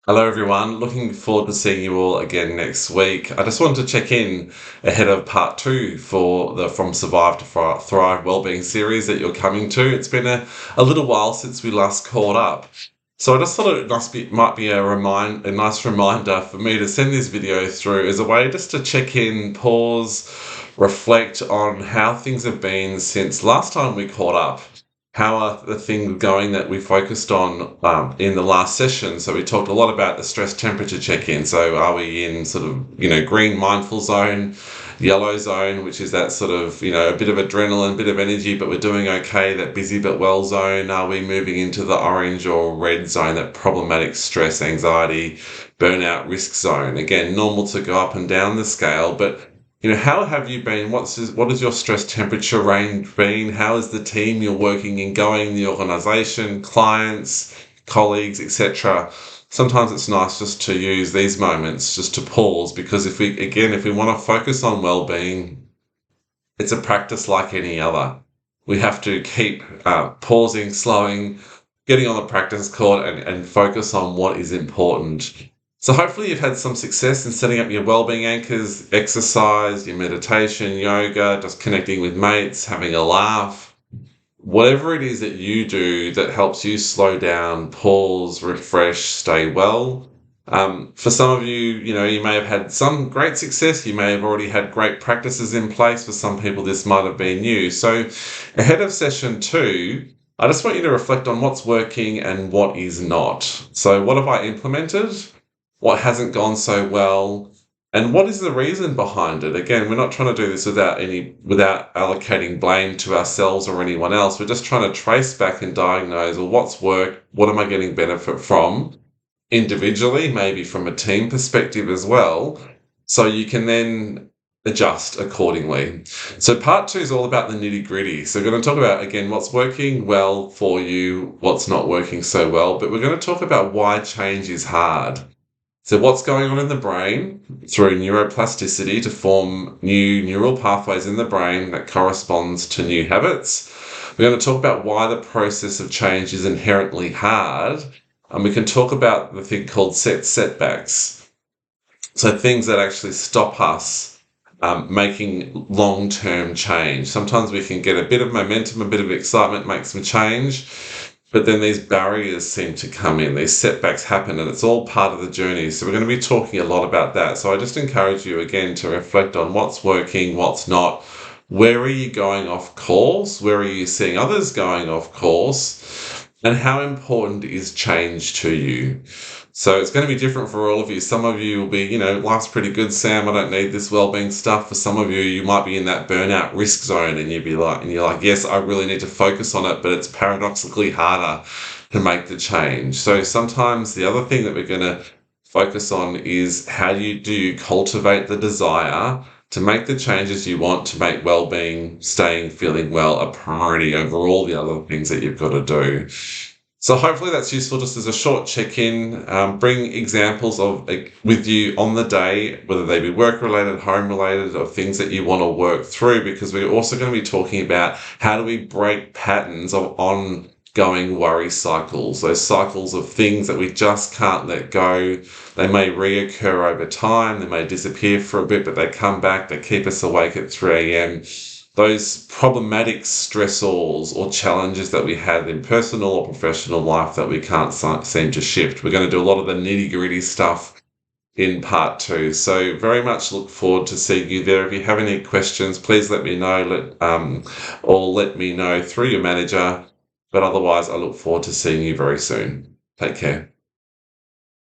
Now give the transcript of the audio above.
Hello, everyone. Looking forward to seeing you all again next week. I just wanted to check in ahead of part two for the From Survive to Thrive Wellbeing series that you're coming to. It's been a little while since we last caught up. So I just thought might be a nice reminder for me to send this video through as a way just to check in, pause, reflect on how things have been since last time we caught up. How are the things going that we focused on in the last session? So we talked a lot about the stress temperature check-in. So are we in sort of, green mindful zone, yellow zone, which is that sort of, a bit of adrenaline, bit of energy, but we're doing okay, that busy but well zone? Are we moving into the orange or red zone, that problematic stress, anxiety, burnout risk zone? Again, normal to go up and down the scale, but how have you been? What has your stress temperature range been? How is the team you're working in going, the organization, clients, colleagues, etc.? Sometimes it's nice just to use these moments just to pause, because if we want to focus on well-being, it's a practice like any other. We have to keep pausing, slowing, getting on the practice court and focus on what is important. So hopefully you've had some success in setting up your wellbeing anchors, exercise, your meditation, yoga, just connecting with mates, having a laugh. Whatever it is that you do that helps you slow down, pause, refresh, stay well. For some of you, you may have had some great success. You may have already had great practices in place. For some people, this might have been new. So ahead of session two, I just want you to reflect on what's working and what is not. So what have I implemented? What hasn't gone so well? And what is the reason behind it? Again, we're not trying to do this without allocating blame to ourselves or anyone else. We're just trying to trace back and diagnose, well, what's worked? What am I getting benefit from individually, maybe from a team perspective as well, so you can then adjust accordingly. So part two is all about the nitty-gritty. So we're going to talk about, again, what's working well for you, what's not working so well, but we're going to talk about why change is hard. So what's going on in the brain through neuroplasticity to form new neural pathways in the brain that corresponds to new habits. We're going to talk about why the process of change is inherently hard. And we can talk about the thing called setbacks. So things that actually stop us making long-term change. Sometimes we can get a bit of momentum, a bit of excitement, make some change, but then these barriers seem to come in, these setbacks happen, and it's all part of the journey. So we're going to be talking a lot about that. So I just encourage you again to reflect on what's working, what's not. Where are you going off course? Where are you seeing others going off course? And how important is change to you? So it's going to be different for all of you. Some of you will be, life's pretty good, Sam. I don't need this well-being stuff. For some of you, you might be in that burnout risk zone, and you're like, yes, I really need to focus on it, but it's paradoxically harder to make the change. So sometimes the other thing that we're going to focus on is how do you cultivate the desire to make the changes you want to make well-being, staying, feeling well a priority over all the other things that you've got to do. So hopefully that's useful just as a short check-in. Bring examples with you on the day, whether they be work-related, home-related, or things that you want to work through, because we're also going to be talking about how do we break patterns of ongoing worry cycles, those cycles of things that we just can't let go. They may reoccur over time, they may disappear for a bit, but they come back, they keep us awake at 3 a.m. Those problematic stressors or challenges that we have in personal or professional life that we can't seem to shift. We're going to do a lot of the nitty-gritty stuff in part two. So very much look forward to seeing you there. If you have any questions, please let me know, or let me know through your manager. But otherwise, I look forward to seeing you very soon. Take care.